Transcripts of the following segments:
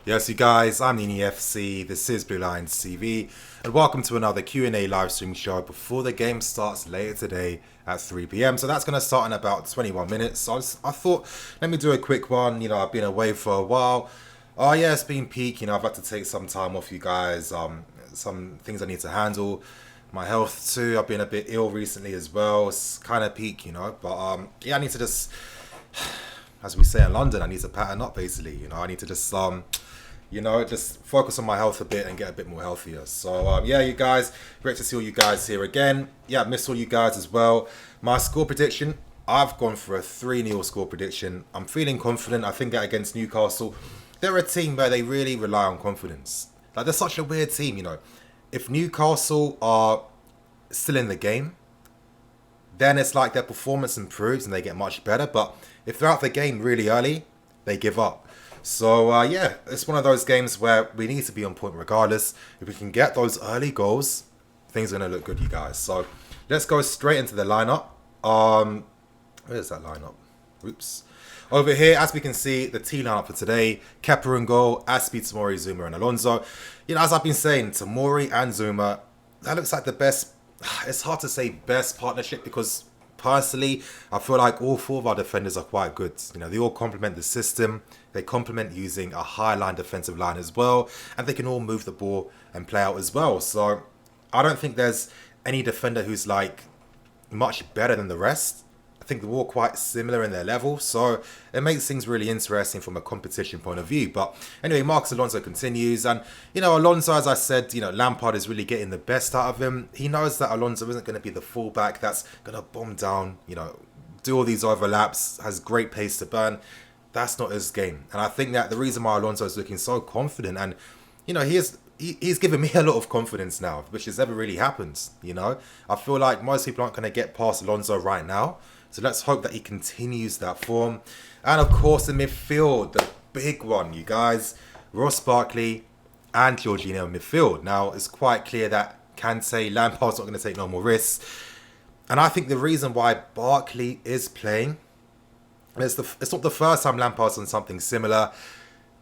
Yes, you guys, I'm NEFC, this is Blue Lions TV, and welcome to another Q&A live stream show before the game starts later today at 3 p.m. So that's going to start in about 21 minutes. So I thought, let me do a quick one. You know, I've been away for a while. Oh yeah, it's been peak. You know, I've had to take some time off, you guys. Some things I need to handle. My health too. I've been a bit ill recently as well. It's kind of peak, you know. But yeah, I need to just, as we say in London, I need to pattern up basically. You know, I need to just just focus on my health a bit and get a bit more healthier. So yeah, you guys, great to see all you guys here again. Yeah, I miss all you guys as well. My score prediction, I've gone for a 3-0 score prediction. I'm feeling confident. I think that against Newcastle, they're a team where they really rely on confidence. Like, they're such a weird team, you know. If Newcastle are still in the game, then it's like their performance improves and they get much better. But if they're out the game really early, they give up. So yeah, it's one of those games where we need to be on point regardless. If we can get those early goals, things are going to look good, you guys. So let's go straight into the lineup. Where's that lineup? Oops. Over here, as we can see, the T lineup for today: Kepa in goal, Aspi, Tomori, Zuma, and Alonso. You know, as I've been saying, Tomori and Zuma, that looks like the best. It's hard to say best partnership because personally, I feel like all four of our defenders are quite good. You know, they all complement the system. They complement using a high line defensive line as well. And they can all move the ball and play out as well. So I don't think there's any defender who's like much better than the rest. I think they're all quite similar in their level. So it makes things really interesting from a competition point of view. But anyway, Marcos Alonso continues. And, you know, Alonso, as I said, you know, Lampard is really getting the best out of him. He knows that Alonso isn't going to be the fullback that's going to bomb down, you know, do all these overlaps, has great pace to burn. That's not his game. And I think that the reason why Alonso is looking so confident, and, you know, he's given me a lot of confidence now, which has never really happened, you know. I feel like most people aren't going to get past Alonso right now. So let's hope that he continues that form. And of course, in midfield, the big one, you guys, Ross Barkley and Jorginho in midfield. Now, it's quite clear that Kante, Lampard's not going to take no more risks. And I think the reason why Barkley is playing, it's not the first time Lampard's done something similar.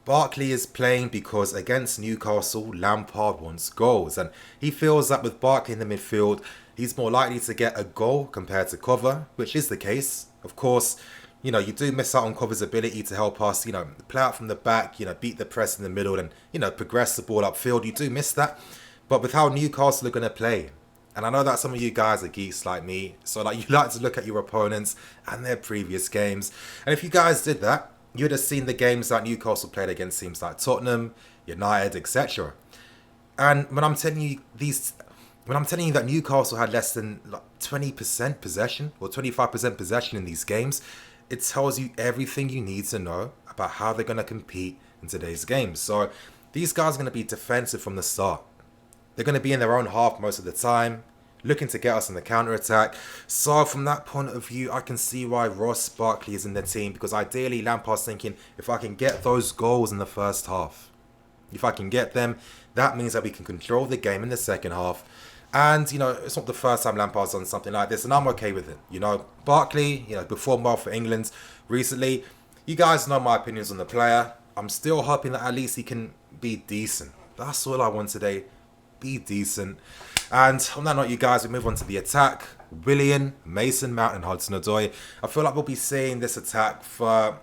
Barkley is playing because against Newcastle, Lampard wants goals. And he feels that with Barkley in the midfield, he's more likely to get a goal compared to Cover, which is the case. Of course, you know, you do miss out on Cover's ability to help us, you know, play out from the back, you know, beat the press in the middle and, you know, progress the ball upfield. You do miss that. But with how Newcastle are going to play, and I know that some of you guys are geeks like me, so like you like to look at your opponents and their previous games. And if you guys did that, you'd have seen the games that Newcastle played against teams like Tottenham, United, etc. And when I'm telling you that Newcastle had less than like 20% possession or 25% possession in these games, it tells you everything you need to know about how they're going to compete in today's games. So these guys are going to be defensive from the start. They're going to be in their own half most of the time, looking to get us in the counter-attack. So from that point of view, I can see why Ross Barkley is in the team, because ideally Lampard's thinking, if I can get those goals in the first half, if I can get them, that means that we can control the game in the second half. And, you know, it's not the first time Lampard's done something like this, and I'm okay with it. You know, Barkley, you know, performed well for England recently. You guys know my opinions on the player. I'm still hoping that at least he can be decent. That's all I want today. Be decent. And on that note, you guys, we move on to the attack. Willian, Mason Mount and Hudson-Odoi. I feel like we'll be seeing this attack for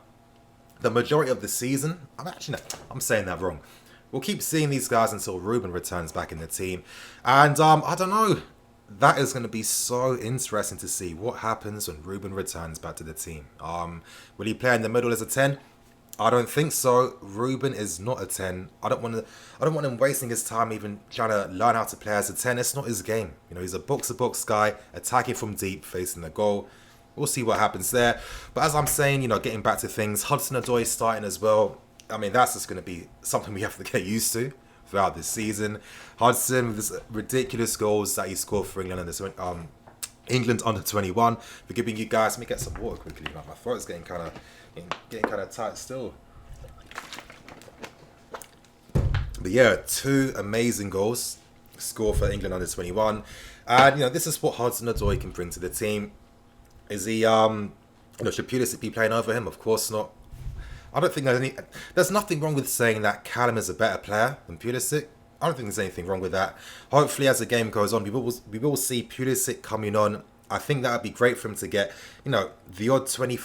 the majority of the season. I'm saying that wrong. We'll keep seeing these guys until Ruben returns back in the team. And I don't know. That is going to be so interesting to see what happens when Ruben returns back to the team. Will he play in the middle as a 10? I don't think so. Ruben is not a 10. I don't want him wasting his time even trying to learn how to play as a 10. It's not his game. You know, he's a box-to-box guy, attacking from deep, facing the goal. We'll see what happens there. But as I'm saying, you know, getting back to things, Hudson-Odoi starting as well. I mean, that's just going to be something we have to get used to throughout this season. Hudson with his ridiculous goals that he scored for England and England under 21. Forgiving you guys. Let me get some water quickly. Like, my throat's getting kind of tight still. But yeah, 2 amazing goals scored for England under 21. And, you know, this is what Hudson-Odoi can bring to the team. Is he, should Pulisic be playing over him? Of course not. I don't think there's nothing wrong with saying that Callum is a better player than Pulisic. I don't think there's anything wrong with that. Hopefully, as the game goes on, we will see Pulisic coming on. I think that would be great for him to get, the odd 20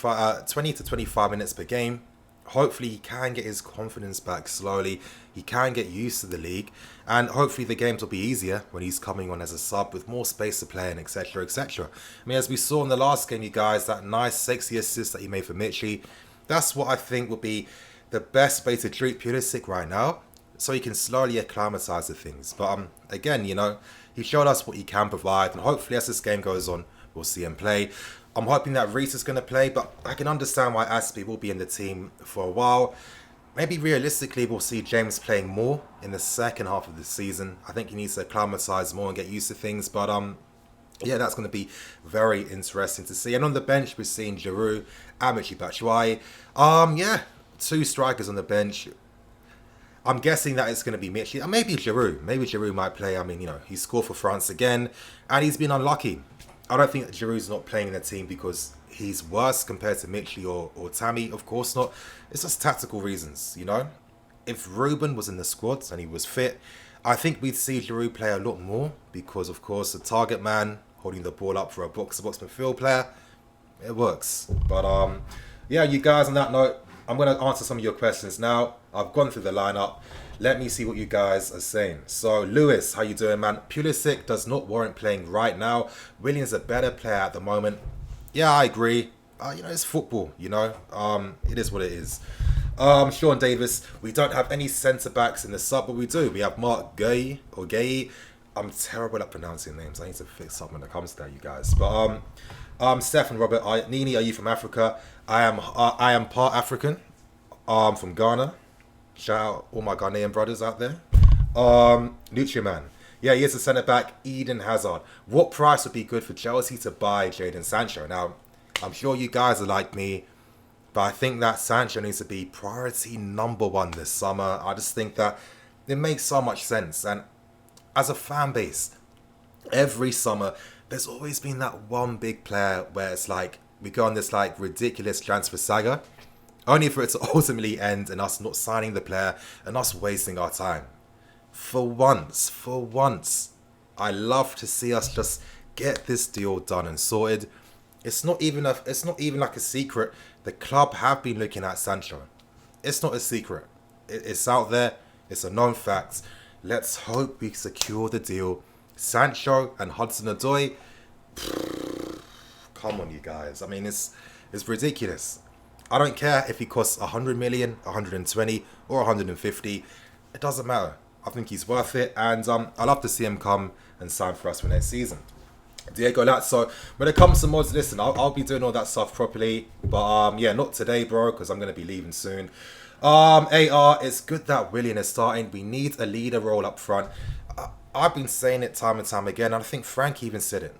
to 25 minutes per game. Hopefully, he can get his confidence back slowly. He can get used to the league. And hopefully, the games will be easier when he's coming on as a sub with more space to play and etc. etc. I mean, as we saw in the last game, you guys, that nice, sexy assist that he made for Mitchie, that's what I think will be the best way to treat Pulisic right now, so he can slowly acclimatise to things. But again, he showed us what he can provide, and hopefully as this game goes on, we'll see him play. I'm hoping that Reece is going to play, but I can understand why Aspie will be in the team for a while. Maybe realistically, we'll see James playing more in the second half of the season. I think he needs to acclimatise more and get used to things, but yeah, that's going to be very interesting to see. And on the bench, we're seeing Giroud and Michy Batshuayi. Yeah, two strikers on the bench. I'm guessing that it's going to be Michy. Maybe Giroud. Maybe Giroud might play. I mean, he scored for France again, and he's been unlucky. I don't think that Giroud's not playing in the team because he's worse compared to Michy or Tammy. Of course not. It's just tactical reasons, If Ruben was in the squad and he was fit, I think we'd see Giroud play a lot more because, of course, the target man holding the ball up for a box-to-box midfield player, it works. But yeah, you guys, on that note, I'm going to answer some of your questions now. I've gone through the lineup. Let me see what you guys are saying. So, Lewis, how you doing, man? Pulisic does not warrant playing right now. Willian's a better player at the moment. Yeah, I agree. It's football, It is what it is. Sean Davis, we don't have any centre-backs in the sub, but we do. We have Mark Gay. I'm terrible at pronouncing names. I need to fix something when it comes to that, you guys. But Steph and Robert, Nini, are you from Africa? I am part African. From Ghana. Shout out all my Ghanaian brothers out there. Nutriman. Yeah, he is a centre back. Eden Hazard. What price would be good for Chelsea to buy Jadon Sancho? Now, I'm sure you guys are like me, but I think that Sancho needs to be priority number one this summer. I just think that it makes so much sense. And as a fan base, every summer, there's always been that one big player where it's like, we go on this like ridiculous transfer saga, only for it to ultimately end in us not signing the player and us wasting our time. For once, I love to see us just get this deal done and sorted. It's not even like a secret. The club have been looking at Sancho. It's not a secret. It's out there. It's a known fact. Let's hope we secure the deal. Sancho and Hudson-Odoi. Come on, you guys. I mean, it's ridiculous. I don't care if he costs 100 million, 120, or 150. It doesn't matter. I think he's worth it, and I love to see him come and sign for us for next season. Diego Lazzo, when it comes to mods, listen, I'll be doing all that stuff properly, but yeah, not today, bro, because I'm going to be leaving soon. AR, it's good that Willian is starting. We need a leader role up front. I've been saying it time and time again, and I think Frank even said it.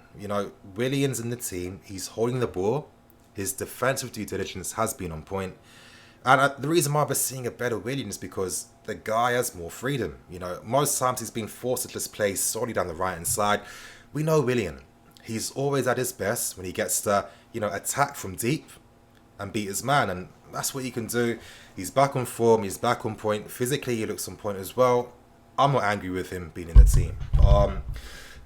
Willian's in the team, he's holding the ball, his defensive due diligence has been on point. And the reason why we're seeing a better Willian is because the guy has more freedom. Most times he's been forced to just play solely down the right-hand side. We know Willian. He's always at his best when he gets to, attack from deep and beat his man. And that's what he can do. He's back on form. He's back on point. Physically, he looks on point as well. I'm not angry with him being in the team.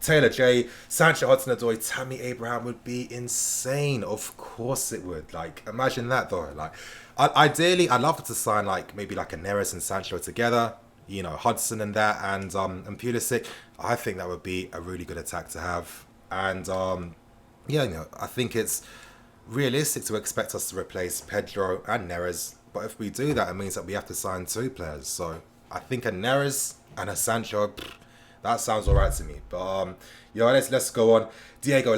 Taylor J, Sancho, Hudson-Odoi, Tammy Abraham would be insane. Of course it would. Like, imagine that though. Like, ideally, I'd love to sign maybe a Neres and Sancho together. Hudson and that, and Pulisic. I think that would be a really good attack to have. And yeah, I think it's realistic to expect us to replace Pedro and Neres. But if we do that, it means that we have to sign two players. So I think a Neres and a Sancho, that sounds alright to me. But let's go on. Diego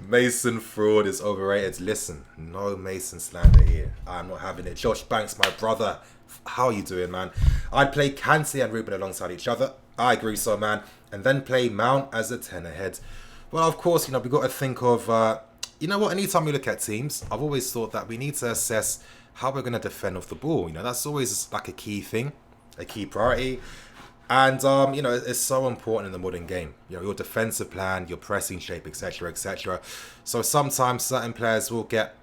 Mason fraud is overrated. Listen, no Mason slander here. I'm not having it. Josh Banks, my brother, how you doing, man? I'd play Kante and Ruben alongside each other. I agree so, man. And then play Mount as a 10 ahead. Well, of course, we've got to think of, anytime we look at teams, I've always thought that we need to assess how we're going to defend off the ball. That's always like a key thing, a key priority. And, it's so important in the modern game. Your defensive plan, your pressing shape, etc., etc. So sometimes certain players will get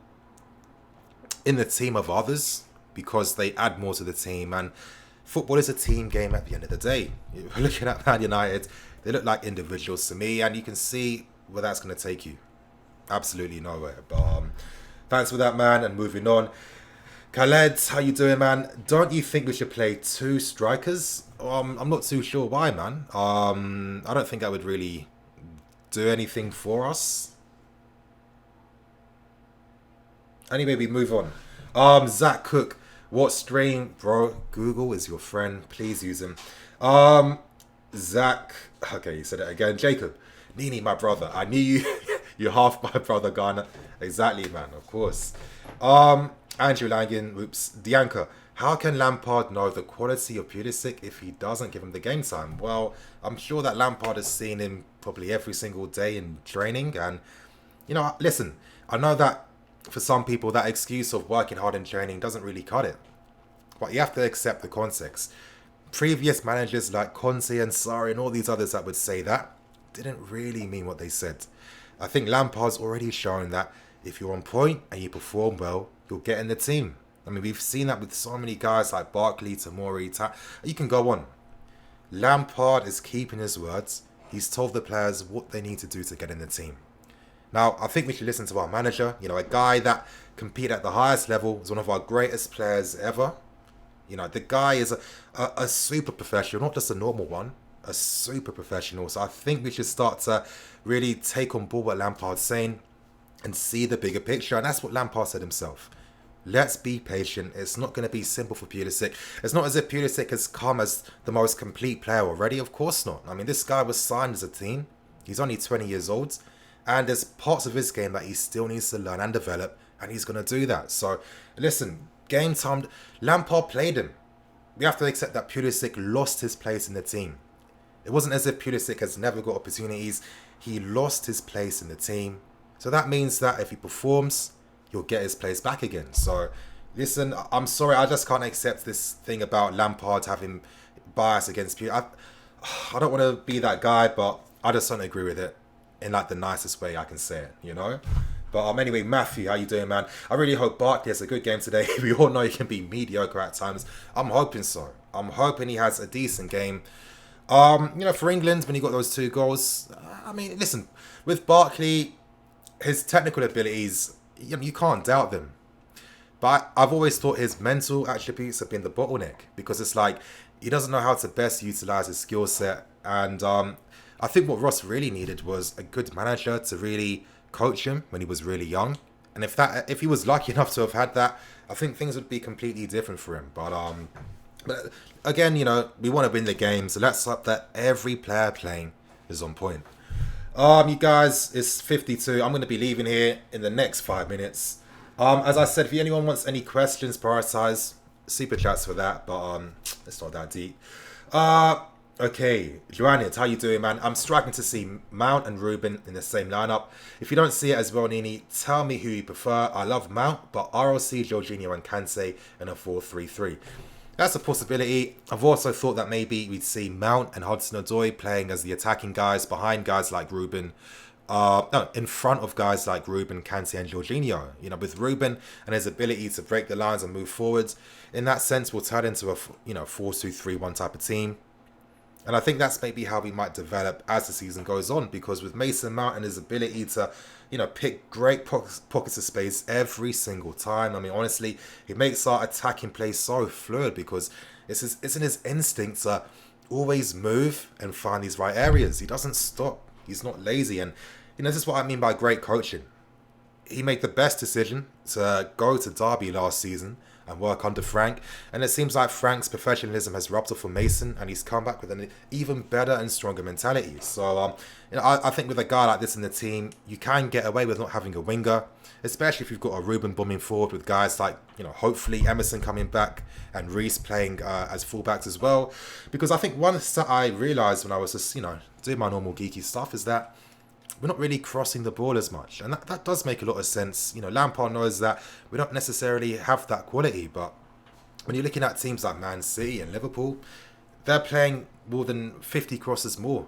in the team of others because they add more to the team. And football is a team game at the end of the day. We're looking at Man United, they look like individuals to me, and you can see where that's going to take you. Absolutely nowhere. But thanks for that, man, and moving on. Khaled, how you doing, man? Don't you think we should play two strikers? I'm not too sure why, man. I don't think that would really do anything for us. Anyway, we move on. Zach Cook, what strain, bro? Google is your friend. Please use him. Zach, okay, you said it again. Jacob, Nini, my brother. I knew you. You're half my brother, Ghana. Exactly, man. Of course. Andrew Langan, whoops. Dianca, how can Lampard know the quality of Pulisic if he doesn't give him the game time? Well, I'm sure that Lampard has seen him probably every single day in training. And, you know, listen, I know that for some people, that excuse of working hard in training doesn't really cut it. But you have to accept the context. Previous managers like Conte and Sarri and all these others that would say that didn't really mean what they said. I think Lampard's already shown that if you're on point and you perform well, you'll get in the team. I mean, we've seen that with so many guys like Barkley, Tomori, you can go on. Lampard is keeping his words. He's told the players what they need to do to get in the team. Now, I think we should listen to our manager. You know, a guy that competed at the highest level, is one of our greatest players ever. You know, the guy is a super professional, not just a normal one, a super professional. So I think we should start to really take on board what Lampard's saying and see the bigger picture. And that's what Lampard said himself. Let's be patient. It's not going to be simple for Pulisic. It's not as if Pulisic has come as the most complete player already. Of course not. I mean, this guy was signed as a team. He's only 20 years old. And there's parts of his game that he still needs to learn and develop. And he's going to do that. So, listen, game time, Lampard played him. We have to accept that Pulisic lost his place in the team. It wasn't as if Pulisic has never got opportunities. He lost his place in the team. So that means that if he performs, he'll get his place back again. So, listen, I'm sorry, I just can't accept this thing about Lampard having bias against Pulisic. I don't want to be that guy, but I just don't agree with it in like the nicest way I can say it, you know? But anyway, Matthew, how you doing, man? I really hope Barkley has a good game today. We all know he can be mediocre at times. I'm hoping so. I'm hoping he has a decent game. You know, for England, when he got those 2 goals, I mean, listen, with Barkley, his technical abilities, you can't doubt them. But I've always thought his mental attributes have been the bottleneck because it's like he doesn't know how to best utilize his skill set. And I think what Ross really needed was a good manager to really coach him when he was really young. And if he was lucky enough to have had that, I think things would be completely different for him. But again, you know, we want to win the game, so let's hope that every player playing is on point. You guys, it's 52. I'm going to be leaving here in the next 5 minutes. As I said, if anyone wants any questions, prioritize super chats for that, but it's not that deep. Okay, Joannet, how you doing, man? I'm striking to see Mount and Ruben in the same lineup. If you don't see it as well, Nini, tell me who you prefer. I love Mount, but RLC, Jorginho and Kante in a 4-3-3. That's a possibility. I've also thought that maybe we'd see Mount and Hudson-Odoi playing as the attacking guys behind guys like Ruben. In front of guys like Ruben, Kante and Jorginho. You know, with Ruben and his ability to break the lines and move forwards, in that sense, we'll turn into a 4-2-3-1 type of team. And I think that's maybe how we might develop as the season goes on, because with Mason Mount and his ability to, pick great pockets of space every single time. I mean, honestly, he makes our attacking play so fluid because it's in his instinct to always move and find these right areas. He doesn't stop. He's not lazy. And, this is what I mean by great coaching. He made the best decision to go to Derby last season and work under Frank, and it seems like Frank's professionalism has rubbed off on Mason, and he's come back with an even better and stronger mentality. So, I think with a guy like this in the team, you can get away with not having a winger, especially if you've got a Ruben bombing forward with guys like, hopefully Emerson coming back and Reece playing as fullbacks as well. Because I think one that I realised when I was just, doing my normal geeky stuff is that we're not really crossing the ball as much. And that does make a lot of sense. Lampard knows that we don't necessarily have that quality. But when you're looking at teams like Man City and Liverpool, they're playing more than 50 crosses more.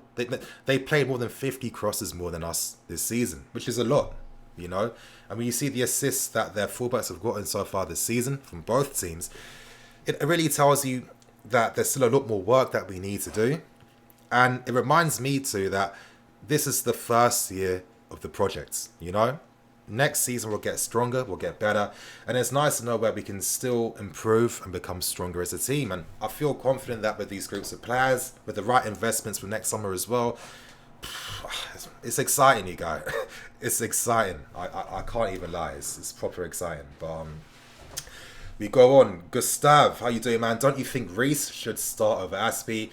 They played more than 50 crosses more than us this season, which is a lot. you know. And when you see the assists that their fullbacks have gotten so far this season from both teams, it really tells you that there's still a lot more work that we need to do. And it reminds me too that this is the first year of the project, you know. Next season we'll get stronger, we'll get better, and it's nice to know where we can still improve and become stronger as a team. And I feel confident that with these groups of players, with the right investments for next summer as well, it's exciting, you guys. It's exciting. I can't even lie. It's proper exciting. But we go on. Gustav, how you doing, man? Don't you think Reece should start over Aspie?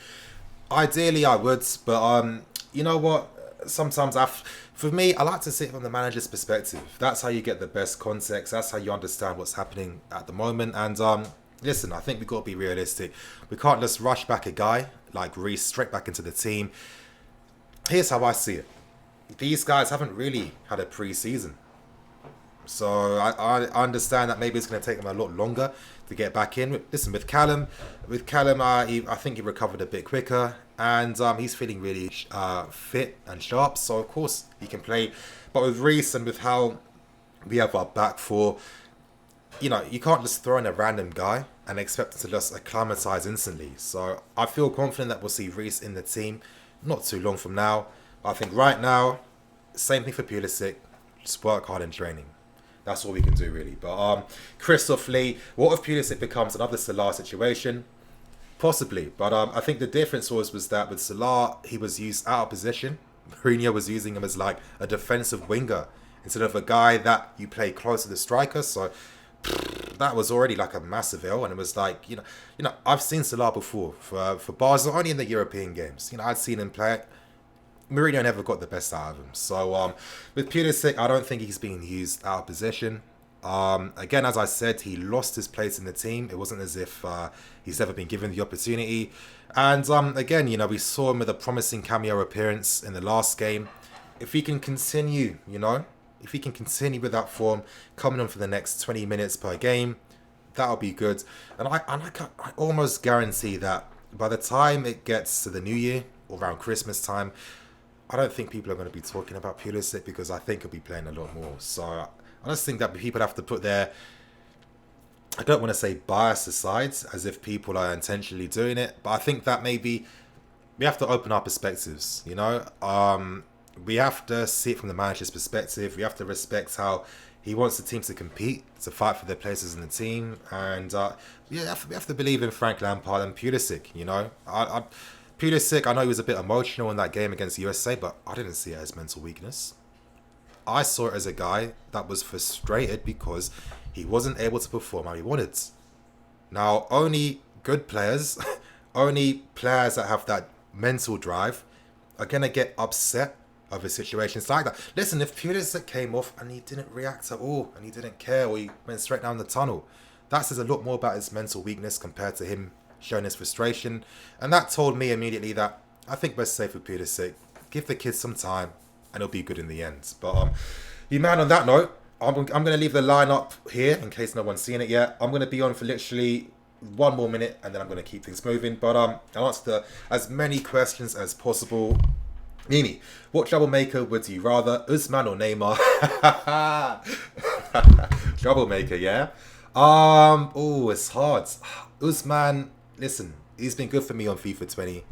Ideally, I would, but you know what? Sometimes for me, I like to see it from the manager's perspective. That's how you get the best context. That's how you understand what's happening at the moment. And listen, I think we've got to be realistic. We can't just rush back a guy like Reece straight back into the team. Here's how I see it. These guys haven't really had a pre-season. So I understand that maybe it's going to take them a lot longer to get back in. Listen, with Callum, I think he recovered a bit quicker. And he's feeling really fit and sharp. So, of course, he can play. But with Reece and with how we have our back four, you know, you can't just throw in a random guy and expect him to just acclimatise instantly. So, I feel confident that we'll see Reece in the team not too long from now. I think right now, same thing for Pulisic. Just work hard in training. That's all we can do, really. But Christoph Lee, what if Pulisic becomes another Salah situation? Possibly, but I think the difference was that with Salah, he was used out of position. Mourinho was using him as like a defensive winger instead of a guy that you play close to the striker. So that was already like a massive L, and it was like, you know, I've seen Salah before for Basel, only in the European games. You know, I'd seen him play. Mourinho never got the best out of him. So with Pulisic, I don't think he's being used out of position. Again, as I said, he lost his place in the team. It wasn't as if he's ever been given the opportunity. And again, you know, we saw him with a promising cameo appearance in the last game. If he can continue, you know, if he can continue with that form, coming on for the next 20 minutes per game, that'll be good. And I almost guarantee that by the time it gets to the new year or around Christmas time, I don't think people are going to be talking about Pulisic because I think he'll be playing a lot more. So I just think that people have to put their, I don't want to say bias aside, as if people are intentionally doing it, but I think that maybe we have to open our perspectives, you know? We have to see it from the manager's perspective. We have to respect how he wants the team to compete, to fight for their places in the team. And we have to believe in Frank Lampard and Pulisic, you know? Pulisic, I know he was a bit emotional in that game against USA, but I didn't see it as mental weakness. I saw it as a guy that was frustrated because he wasn't able to perform how he wanted. Now, only good players, only players that have that mental drive are going to get upset over situations like that. Listen, if Pulisic came off and he didn't react at all and he didn't care or he went straight down the tunnel, that says a lot more about his mental weakness compared to him showing his frustration. And that told me immediately that I think we're safe with Pulisic. Give the kids some time and it'll be good in the end. But you man, on that note, I'm going to leave the lineup here in case no one's seen it yet. I'm going to be on for literally 1 more minute and then I'm going to keep things moving. But I'll answer as many questions as possible. Nini, what troublemaker would you rather, Usman or Neymar? Troublemaker, yeah? Oh, it's hard. Usman, listen, he's been good for me on FIFA 20.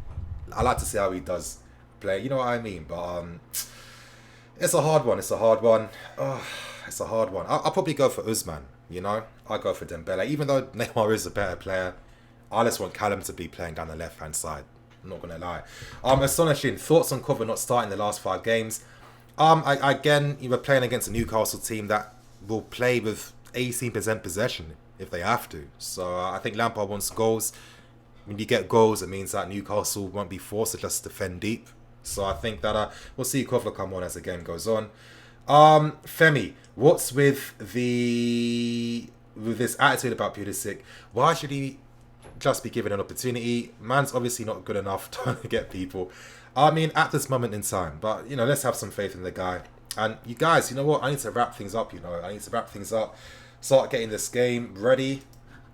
I like to see how he does play. You know what I mean? But it's a hard one. It's a hard one. Oh, it's a hard one. I'll probably go for Usman, you know? I'll go for Dembele. Even though Neymar is a better player, I just want Callum to be playing down the left-hand side. I'm not going to lie. Astonishing. Thoughts on Cover not starting the last 5 games? Again, you were playing against a Newcastle team that will play with 18% possession if they have to. So I think Lampard wants goals. When you get goals, it means that Newcastle won't be forced to just defend deep. So I think that we'll see Cover come on as the game goes on. Femi, what's with this attitude about Pulisic? Why should he just be given an opportunity? Man's obviously not good enough to get people. I mean, at this moment in time. But, you know, let's have some faith in the guy. And you guys, you know what? I need to wrap things up, you know. I need to wrap things up. Start getting this game ready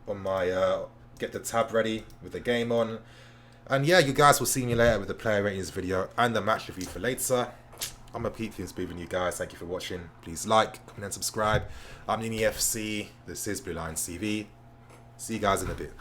on my... get the tab ready with the game on. And yeah, you guys will see me later with the player ratings video and the match review for later. I'm a Pete Things with you guys. Thank you for watching. Please like, comment, and subscribe. I'm NEFC. This is Blue Line CV. See you guys in a bit.